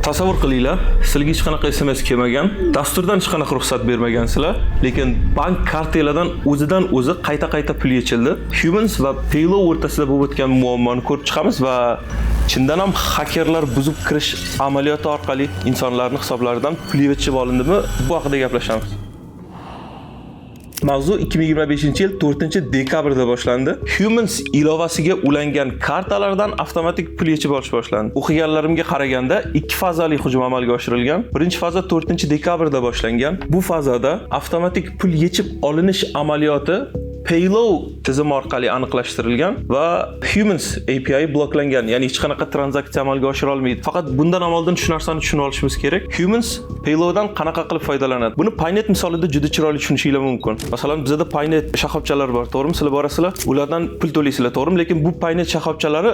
Tasavvur qilinglar, sizga hech qanaqa SMS kelmagan, dasturdan hech qanaqa ruxsat bermagansizlar, lekin bank kartalardan o'zidan o'zi qayta pul yechildi. Humans va Paylow o'rtasida bo'lib o'tgan muammoni ko'rib chiqamiz va chindan ham hakerlar buzib kirish amaliyoti orqali insonlarning hisoblaridan pul yechib olindimi? Bu haqida gaplashamiz. Mavzu 2025-yil 4-dekabrda boshlandi. Humans ilovasiga ulangan kartalardan avtomatik pul yechib olish boshlandi. O'qiganlarimga qaraganda ikki fazali hujum amalga oshirilgan. Birinchi faza 4-dekabrda boshlangan. Bu fazada avtomatik pul yechib olinish amaliyoti Paylow tizimi orqali aniqlashtirilgan va Humans API bloklangan, ya'ni hech qanaqa tranzaksiya amalga oshira olmaydi. Faqat bundan oldin shu narsani tushunib olishimiz kerak. Humans Paylowdan qanaqa qilib foydalanadi? Buni Paynet misolida juda chiroyli tushunishinglar mumkin. Masalan, bizda Paynet shoxobchalari bor, to'g'rimi? Sizlar borasizlar, ulardan pul to'laysizlar, to'g'rimi? Lekin bu Paynet shoxobchalari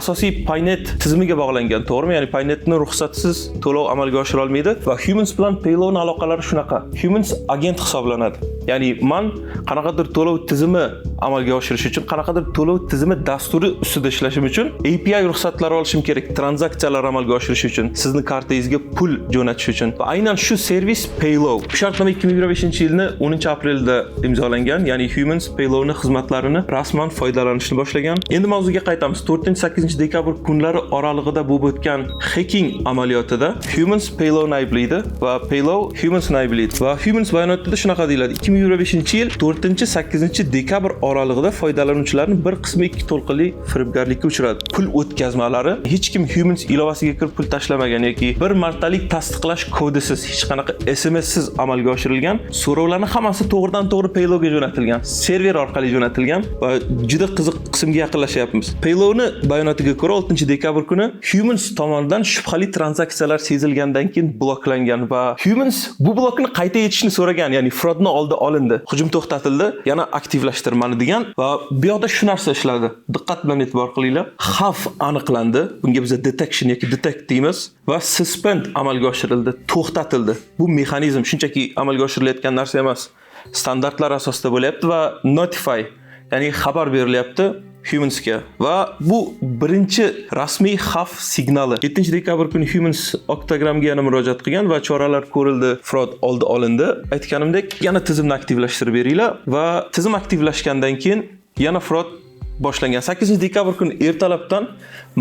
asosiy Paynet tizimiga bog'langan, to'g'rimi? Ya'ni Paynetni ruxsatsiz to'lov amalga oshira olmaydi va Humans bilan Paylowning aloqalari shunaqa. Humans agent hisoblanadi. Ya'ni men qanaqadir to'lov tizimi amalga oshirish uchun, qanaqadir to'lov tizimi dasturi ustida ishlashim uchun API ruxsatlari olishim kerak, tranzaksiyalar amalga oshirish uchun, sizni kartangizga pul jo'natish uchun. Va aynan shu servis Paylow. Shartnoma 2025-yilning 10-aprelda imzolangan, ya'ni Humans Paylowning xizmatlarini rasman foydalanishni boshlagan. Endi mavzuga qaytamiz. 4-8-dekabr kunlari oralig'ida bo'lib o'tgan hacking amaliyotida Humans Paylowni ayblaydi va Paylow Humansni ayblaydi. Va Humans bayonotida shunaqa deyiladi: 2025-yil 4-8-dekabr oralig'ida foydalanuvchilarning bir qismi ikki to'lqinli firibgarlikka uchradi. Pul o'tkazmalari hech kim Humans ilovasiga kirib pul tashlamagan yoki bir martalik tasdiqlash kodisiz, hech qanaqa SMS siz amalga oshirilgan. So'rovlarning hammasi to'g'ridan-to'g'ri Paylowga jo'natilgan, server orqali jo'natilgan va juda qiziq qismga yaqinlashyapmiz. Paylowning bayonotiga ko'ra 6-dekabr kuni Humans tomonidan shubhali tranzaksiyalar sezilgandan keyin bloklangan va Humans bu blokni qayta yechishni so'ragan, ya'ni fraudni oldi olindi. Hujum to'xtatildi, yana aktivlashtirmani degan va bu yoqda shu narsa ishladi. Diqqat bilan e'tibor qilinglar. Xavf aniqlandi. Bunga biz detection yoki detect deymiz va suspend amalga oshirildi, to'xtatildi. Bu mexanizm shunchaki amalga oshirilayotgan narsa emas. Standartlar asosida bo'lyapti va notify, ya'ni xabar berilyapti Humansga va bu birinchi rasmiy xavf signali. 7-dekabr kuni Humans Octagramga yana murojaat qilgan va choralar ko'rildi, fraud oldi olindi. Aytganimdek, yana tizimni aktivlashtirib beringlar va tizim aktivlashgandan keyin yana fraud boshlangan. 8-dekabr kuni ertalabdan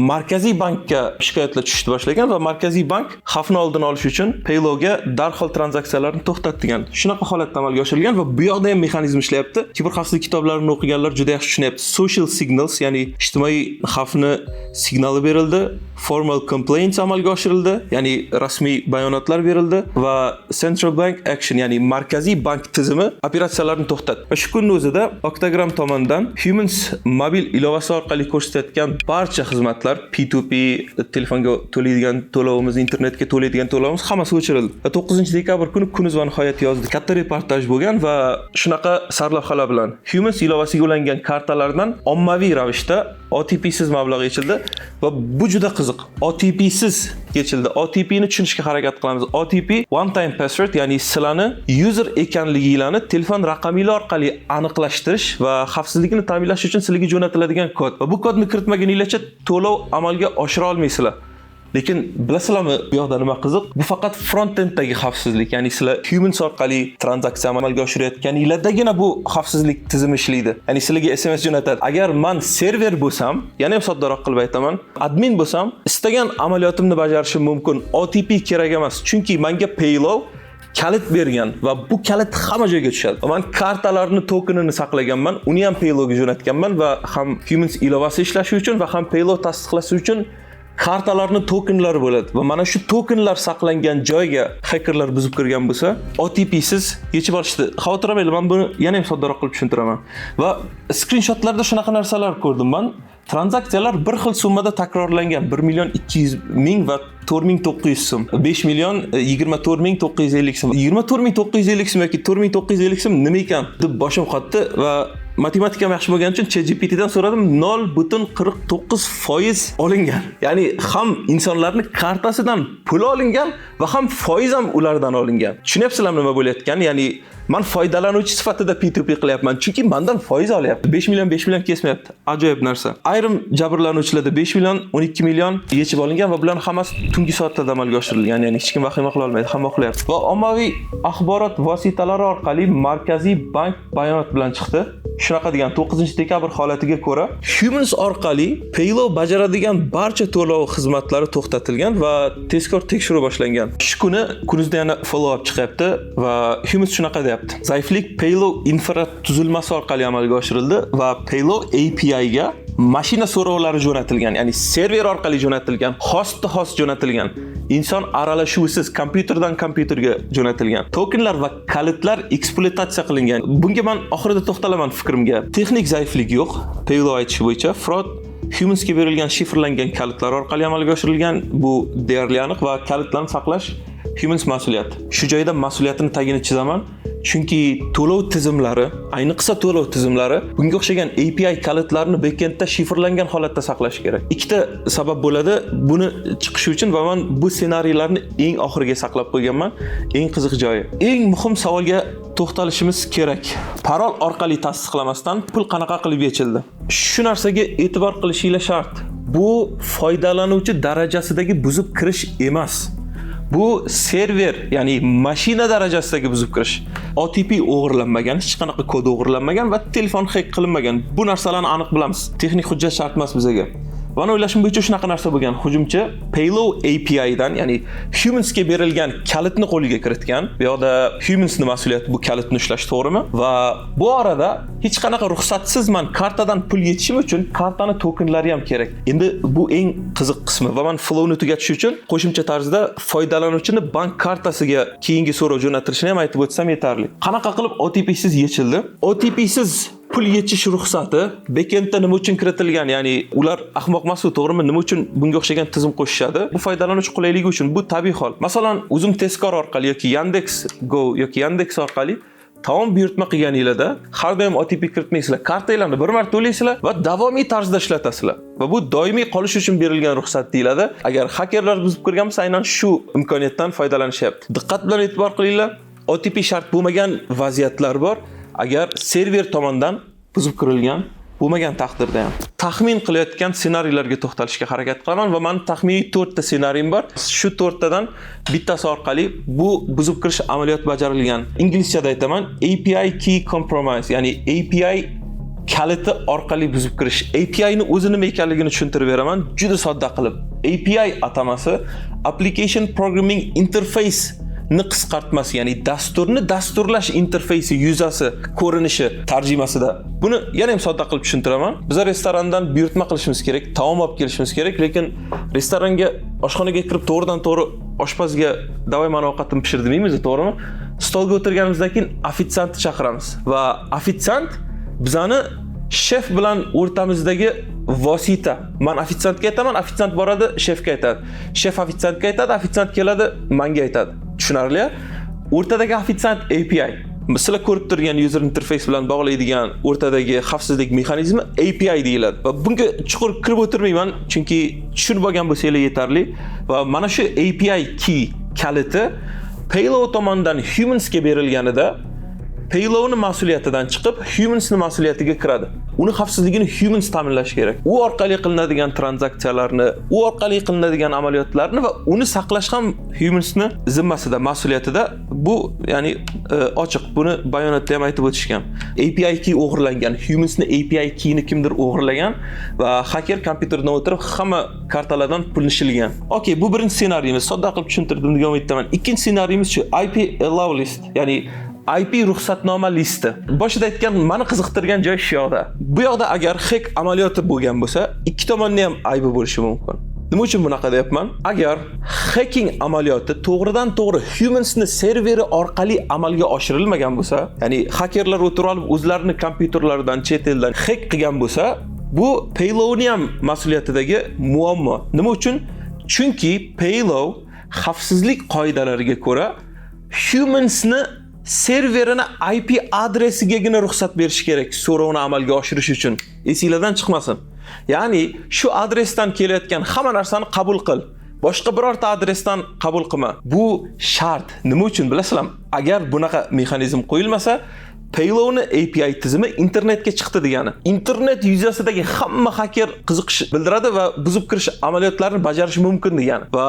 Markaziy bankka shikoyatlar tushishni boshlagan va Markaziy bank xavfni oldini olish uchun Paylowga darhol tranzaksiyalarni to'xtatgan. Shunaqa holatda amalga oshirilgan va bu yoqda ham mexanizm ishlayapti. Kiberxavfsizlik kitoblarini o'qiganlar juda yaxshi tushunyapti. Social signals, ya'ni ijtimoiy xavfni signali berildi, formal complaints amalga oshirildi, ya'ni rasmiy bayonotlar berildi va central bank action, ya'ni Markaziy bank tizimi operatsiyalarni to'xtatdi. Va shu kunning o'zida Octagram tomonidan Humans mobil ilovasi orqali ko'rsatayotgan barcha xizmatlar, P2P, telefonga to'laydigan to'lovimiz, internetga to'laydigan to'lovimiz hammasi o'chirildi. Va 9-dekabr kuni Kunuz va nihoyat yozdi. Katta reportaj bo'lgan va shunaqa sarlavhalar bilan Humans ilovasiga ulangan kartalardan ommaviy ravishda OTP siz mablag' yechildi va bu juda qiziq. OTP siz yechildi. OTP ni tushunishga harakat qilamiz. OTP one time password, ya'ni sizlarni user ekanligingizni telefon raqamingiz orqali aniqlashtirish va xavfsizlikni ta'minlash uchun sizlarga jo'natiladigan kod. Va bu kodni kiritmaguningizcha to'lov amalga oshira olmaysizlar. Lekin bilasizlarmi, bu yoqda nima qiziq? Bu faqat front-enddagi xavfsizlik, ya'ni sizlar Humans orqali tranzaksiya amalga oshirayotganinglardagina bu xavfsizlik tizimi ishlaydi. Ya'ni sizlarga SMS jo'natadi. Agar men server bo'lsam, yana ham soddaroq qilib aytaman, admin bo'lsam, istagan amaliyotimni bajarishim mumkin. OTP kerak emas, chunki menga Paylow kalit bergan va bu kalit hamma joyga tushadi. Men kartalarni tokenini saqlaganman, uni ham Paylowga jo'natganman va ham Humans ilovasi ishlashi uchun va ham Paylow tasdiqlashi uchun kartalarni tokenlari bo'ladi va mana shu tokenlar saqlangan joyga hakerlar buzib kirgan bo'lsa, OTP siz yechib olishdi. Xavotir olmanglar, men buni yana ham soddaroq qilib tushuntiraman. Va screenshotlarda shunaqa narsalar ko'rdim men. Tranzaksiyalar bir xil summada takrorlangan. 1.200.000 va 4.900 so'm. 5.24.950 so'm. 24.950 so'm yoki 4.950 so'm nima ekan deb boshim qotdi va matematikam yaxshi bo'lgani uchun ChatGPT dan so'radim, 0.49% olingan. Ya'ni ham insonlarning kartasidan pul olingan va ham foiz ham ulardan olingan. Tushunyapsizlarmi nima bo'layotgan? Ya'ni men foydalanuvchi sifatida P2P qilyapman, chunki mendan foiz olyapti. 5 million kesmayapti. Ajoyib narsa. Ayrim jabrlanuvchilarda 5 million, 12 million yechib olingan va bularning hammasi tungi soatlarda amalga oshirilgan. Ya'ni hech kim vahima qila olmaydi, hamma uxlayapti. Va ommaviy axborot vositalari orqali Markaziy bank bayonot bilan chiqdi. Shunaqa degan 9-dekabr holatiga ko'ra Humans orqali Paylow bajaradigan barcha to'lov xizmatlari to'xtatilgan va tezkor tekshiruv boshlangan. Shu kuni kunuzda yana follow up chiqyapti va Humans shunaqa deyapti. Zaiflik Paylow infratuzilmasi orqali amalga oshirildi va Paylow API ga mashina so'rovlari jo'natilgan, ya'ni server orqali jo'natilgan, host to host jo'natilgan. Inson aralashuvisiz kompyuterdan kompyuterga jo'natilgan. Tokenlar va kalitlar ekspluatatsiya qilingan. Bunga men oxirida to'xtalaman fikrimga. Texnik zaiflik yo'q. Paylow aytishi bo'yicha fraud Humansga berilgan shifrlangan kalitlar orqali amalga oshirilgan. Bu deyarli aniq va kalitlarni saqlash Humans mas'uliyati. Shu joyda mas'uliyatini tagini chizaman. Chunki to'lov tizimlari, ayniqsa to'lov tizimlari bunga o'xshagan API kalitlarni backendda shifrlangan holatda saqlash kerak. Ikkita sabab bo'ladi buni chiqishi uchun va men bu ssenariylarni eng oxiriga saqlab qo'yganman. Eng qiziq joyi. Eng muhim savolga to'xtalishimiz kerak. Parol orqali tasdiqlamasdan pul qanaqa qilib yechildi? Shu narsaga e'tibor qilishinglar shart. Bu foydalanuvchi darajasidagi buzib kirish emas. Bu server, ya'ni mashina darajasidagi buzib kirish. OTP o'g'irlanmagan, hech qanaqa kod o'g'irlanmagan va telefon hack qilinmagan. Bu narsalarni aniq bilamiz. Texnik hujjat shart emas bizga. Va o'ylashim bo'yicha shunaqa narsa bo'lgan. Hujumchi Paylow API dan, ya'ni Humansga berilgan kalitni qo'liga kiritgan. Bu yoqda Humansning mas'uliyati bu kalitni ushlash, to'g'rimi? Va bu orada hech qanaqa ruxsatsiz men kartadan pul yechishim uchun kartani tokenlari ham kerak. Endi bu eng qiziq qismi va men flowni tugatish uchun qo'shimcha tarzda foydalanuvchini bank kartasiga keyingi so'rov jo'natirishini ham aytib o'tsam yetarli. Qanaqa qilib OTP siz yechildi? OTP siz pul yechish ruxsati backendda nima uchun kiritilgan? Ya'ni ular ahmoq emas-ku, to'g'rimi? Nima uchun bunga o'xshagan tizim qo'shishadi? Bu foydalanuvchi qulayligi uchun, bu tabiiy hol. Masalan, Uzum tezkor orqali yoki Yandex Go yoki Yandex orqali taom buyurtma qilganingizda har doim OTP kiritmaysizlar. Kartalarni bir marta to'laysizlar va davomiy tarzda ishlatasizlar. Va bu doimiy qolish uchun berilgan ruxsat deyiladi. Agar hakerlar buzib kirgan bo'lsa, aynan shu imkoniyatdan foydalanishyapti. Diqqat bilan e'tibor qilinglar. OTP shart bo'lmagan vaziyatlar bor. Agar server tomonidan buzib kirilgan bo'lmagan taqdirda ham. Taxmin qilayotgan ssenariylarga to'xtalishga harakat qilaman va men taxminiy 4 ta ssenariyim bor. Shu 4 tadan bittasi orqali bu buzib kirish amaliyoti bajarilgan. Inglizchada aytaman, API key compromise, ya'ni API kaliti orqali buzib kirish. API ni o'zi nima ekanligini tushuntirib beraman, juda sodda qilib. API atamasi Application Programming Interface ni qisqartmasi, ya'ni dasturni dasturlash interfeysi, yuzasi, ko'rinishi tarjimasida. Buni yana ham sodda qilib tushuntiraman. Biz restorandan buyurtma qilishimiz kerak, taom olib kelishimiz kerak, lekin restoranga, oshxonaga kirib to'g'ridan-to'g'ri oshpazga "Davay, men ovqatimni pishir" demaymiz, to'g'rimi? Stolga o'tirganimizdan keyin ofitsiantni chaqiramiz va ofitsiant bizani shef bilan o'rtamizdagi vosita. Men ofitsiantga aytaman, ofitsiant boradi, shefga aytadi. Shef ofitsiantga aytadi, ofitsiant keladi, menga aytadi. Tushunarli? O'rtadagi ofitsiant API. Sizlar ko'rib turgan user interface bilan bog'laydigan o'rtadagi xavfsizlik mexanizmi API deyiladi. Va bunga chuqur kirib o'tirmayman, chunki tushunib olgan bo'lsanglar yetarli. Va mana shu API key kaliti Paylow tomonidan Humansga berilganida Paylowning mas'uliyatidan chiqib Humansning mas'uliyatiga kiradi. Uni xavfsizligini Humans ta'minlash kerak. U orqali qilinadigan tranzaksiyalarni, u orqali qilinadigan amaliyotlarni va uni saqlash ham Humansning zimmasida, mas'uliyatida. Bu, ya'ni ochiq, buni bayonotda ham aytib o'tishgan. API key o'g'irlangan, Humansning API keyini kimdir o'g'irlagan va haker kompyuterdan o'tirib hamma kartalardan pulni shilgan. Okey, bu birinchi ssenariyimiz. Sodda qilib tushuntirdim degan umiddaman. Ikkinchi ssenariyimiz shu IP allow list, ya'ni IP ruxsatnoma listi. Boshida aytgan, meni qiziqtirgan joy shu yoqda. Bu yoqda agar hack amaliyoti bo'lgan bo'lsa, ikki tomonda ham aybi bo'lishi mumkin. Nima uchun bunaqa deyapman? Agar hacking amaliyoti to'g'ridan-to'g'ri Humansning serveri orqali amalga oshirilmagan bo'lsa, ya'ni hakerlar o'tirib olib o'zlarining kompyuterlaridan, chet eldan hack qilgan bo'lsa, bu Paylowning ham mas'uliyatidagi muammo. Nima uchun? Chunki Paylow xavfsizlik qoidalariga ko'ra Humansni serverini IP adresigagina ruxsat berish kerak so'rovni amalga oshirish uchun. Esingizdan chiqmasin. Ya'ni shu adresdan kelayotgan hamma narsani qabul qil. Boshqa birorta adresdan qabul qilma. Bu shart. Nima uchun bilasizlarmi? Agar bunaqa mexanizm qo'yilmasa, Paylow'ni API tizimi internetga chiqdi degani. Internet yuzasidagi hamma hacker qiziqish bildiradi va buzib kirish amaliyotlarini bajarishi mumkin degani. Va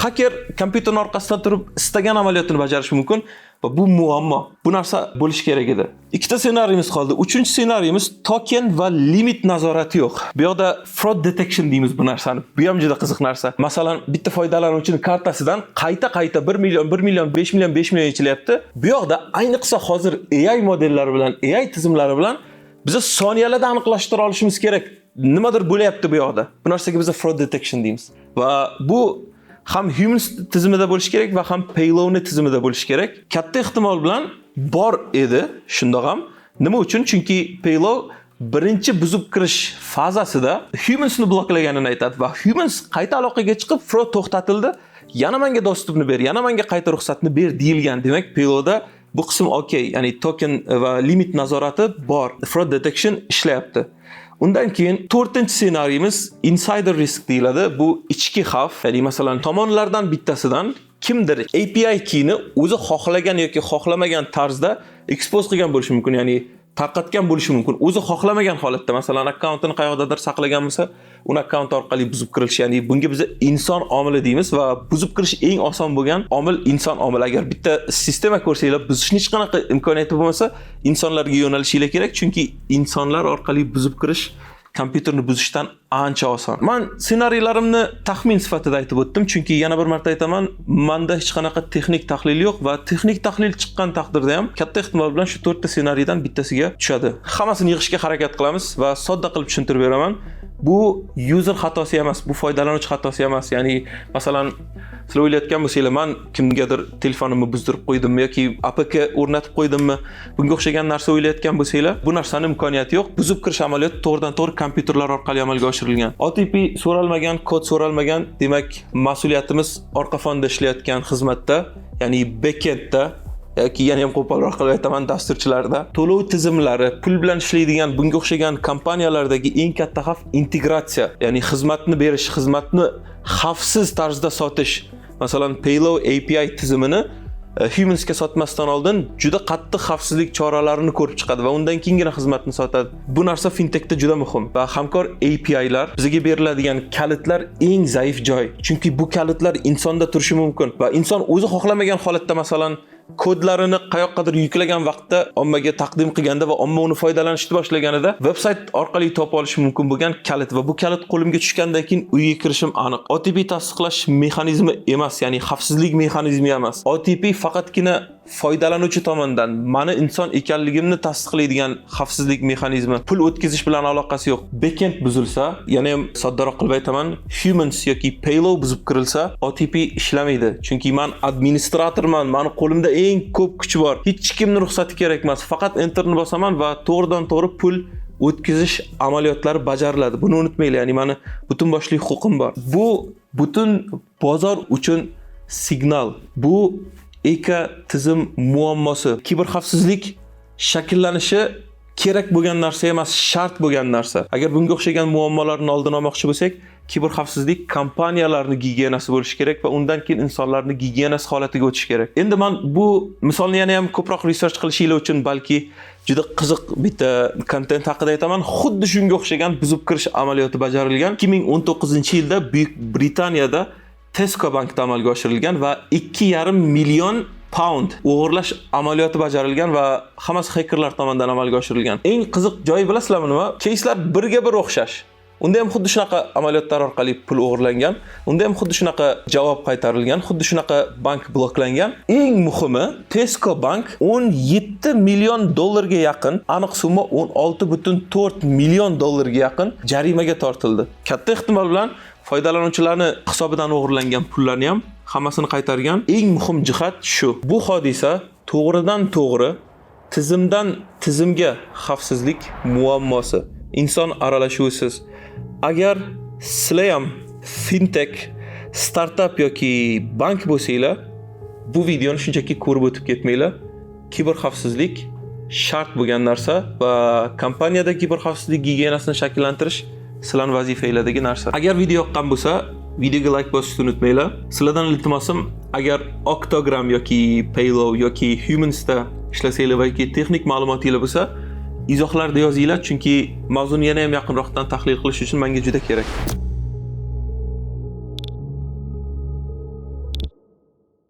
hacker kompyuter orqasidan turib istagan amaliyotni bajarishi mumkin. Va bu muammo. Bu narsa bo'lish kerak edi. Ikkita ssenariyimiz qoldi. Uchinchi ssenariyimiz token va limit nazorati yo'q. Bu yoqda fraud detection deymiz bu narsani. Bu ham juda qiziq narsa. Masalan, bitta foydalanuvchining kartasidan qayta 1 million, 5 million yechilyapti. Bu yoqda ayniqsa hozir AI modellari bilan, AI tizimlari bilan biz soniyalarda aniqlashtira olishimiz kerak. Nimadir bo'lyapti bu yoqda. Bu narsaga biz fraud detection deymiz. Va bu ham Humans tizimida bo'lish kerak va ham Paylow'ni tizimida bo'lish kerak. Katta ehtimol bilan bor edi, shundoq ham. Nima uchun? Chunki Paylow birinchi buzib kirish fazasida Humansni bloklaganini aytadi va Humans qayta aloqaga chiqib fraud to'xtatildi. Yana menga dostupni ber, yana menga qayta ruxsatni ber deyilgan. Demak, Paylow'da bu qism okey, ya'ni token va limit nazorati bor. Fraud detection ishlayapti. Undan keyin 4-ssenariyimiz insider risk deyiladi. Bu ichki xavf. Ya'ni masalan, tomonlardan bittasidan kimdir API keyni o'zi xohlagan yoki xohlamagan tarzda expose qilgan bo'lishi mumkin. Ya'ni tarqatgan bo'lishi mumkin. O'zi xohlamagan holatda, masalan, akkauntini qayerdadir saqlagan bo'lsa, uni akkaunt orqali buzib kirish, ya'ni bunga biz inson omili deymiz va buzib kirish eng oson bo'lgan omil inson omili. Agar bitta sistema ko'rsanglar, buzishni hech qanaqa imkoniyati bo'lmasa, insonlarga yo'nalishinglar kerak, chunki insonlar orqali buzib kirish kompyuterni buzishdan ancha oson. Men ssenariylarimni taxmin sifatida aytib o'tdim, chunki yana bir marta aytaman, menda hech qanaqa texnik tahlil yo'q va texnik tahlil chiqqan taqdirda ham katta ehtimol bilan shu 4 ta ssenariydan bittasiga tushadi. Hammasini yig'ishga harakat qilamiz va sodda qilib tushuntirib beraman. Bu user xatosi emas, bu foydalanuvchi xatosi emas. Ya'ni masalan, sizlar o'ylayotgan bo'lsanglar, men kimgadir telefonimni buzdirib qo'ydimmi yoki APK o'rnatib qo'ydimmi, bunga o'xshagan narsa o'ylayotgan bo'lsanglar, bu narsaning imkoniyati yo'q. Buzib kirish amaliyoti to'g'ridan-to'g'ri kompyuterlar orqali amalga oshirilgan. OTP so'ralmagan, kod so'ralmagan, demak, mas'uliyatimiz orqa fonda ishlayotgan xizmatda, ya'ni backendda yoki yana ham qo'polroq qilib aytaman, dasturchilarda to'lov tizimlari, pul bilan ishlaydigan bunga o'xshagan kompaniyalardagi eng katta xavf integratsiya, ya'ni xizmatni berish, xizmatni xavfsiz tarzda sotish. Masalan, Paylow API tizimini Humansga sotmasdan oldin juda qattiq xavfsizlik choralarini ko'rib chiqadi va undan keyingina xizmatni sotadi. Bu narsa fintechda juda muhim va hamkor API'lar bizga beriladigan kalitlar eng zaif joy. Chunki bu kalitlar insonda turishi mumkin va inson o'zi xohlamagan holatda masalan kodlarini qayoqqadir yuklagan vaqtda ommaga taqdim qilganda va omma uni foydalanishni boshlaganida veb-sayt orqali topib olish mumkin bo'lgan kalit va bu kalit qo'limga tushgandan keyin uyga kirishim aniq. OTP tasdiqlash mexanizmi emas, ya'ni xavfsizlik mexanizmi emas. OTP faqatgina foydalanuvchi tomonidan meni inson ekanligimni tasdiqlaydigan xavfsizlik mexanizmi. Pul o'tkazish bilan aloqasi yo'q. Backend buzilsa, yana ham soddaroq qilib aytaman, Humans yoki Paylow buzib kirilsa, OTP ishlamaydi. Chunki men administratorman, meni qo'limda eng ko'p kuch bor. Hech kimning ruxsati kerak emas. Faqat enterni bosaman va to'g'ridan-to'g'ri pul o'tkazish amaliyotlari bajariladi. Buni unutmanglar, ya'ni meni butun boshli huquqim bor. Bu butun bozor uchun signal. Bu tizim muammosi. Kiberxavfsizlik shakllanishi kerak bo'lgan narsa emas, shart bo'lgan narsa. Agar bunga o'xshagan muammolarni oldini olmoqchi bo'lsak, kiberxavfsizlik kompaniyalarning gigiyenasi bo'lishi kerak va undan keyin insonlarning gigiyenasi holatiga o'tish kerak. Endi men bu misolni yana ham ko'proq research qilishinglar uchun balki juda qiziq bitta kontent haqida aytaman. Xuddi shunga o'xshagan buzib kirish amaliyoti bajarilgan 2019-yilda Buyuk Britaniyada Tesco bankda amalga oshirilgan va 2,5 million pound o'g'irlash amaliyoti bajarilgan va hammasi hakerlar tomonidan amalga oshirilgan. Eng qiziq joyi bilasizlarmi nima? Keyslar birga bir o'xshash. Unda ham xuddi shunaqa amaliyotlar orqali pul o'g'irlangan, unda ham xuddi shunaqa javob qaytarilgan, xuddi shunaqa bank bloklangan. Eng muhimi, Tesco bank 17 million dollarga yaqin, aniq summa 16,4 million dollarga yaqin jarimaga tortildi. Katta ehtimol bilan foydalanuvchilarni hisobidan o'g'irlangan pullarni ham hammasini qaytargan. Eng muhim jihat shu. Bu hodisa to'g'ridan-to'g'ri tizimdan tizimga xavfsizlik muammosi. Inson aralashuvisiz. Agar sizlar ham fintech, startup yoki bank bo'lsanglar, bu videoni shunchaki ko'rib o'tib ketmanglar. kiberxavfsizlik shart bo'lgan narsa va kompaniyada kiberxavfsizlik gigiyenasini shakllantirish sizlarning vazifanglardagi narsa. Agar video yoqqan bo'lsa, videoga like bosishni unutmanglar. Sizlardan iltimosim, agar Octogram yoki Payload yoki Humansda ishlasanglar va yoki texnik ma'lumotingiz bo'lsa, izohlarda yozinglar, chunki mavzuni yana ham yaqinroqdan tahlil qilish uchun menga juda kerak.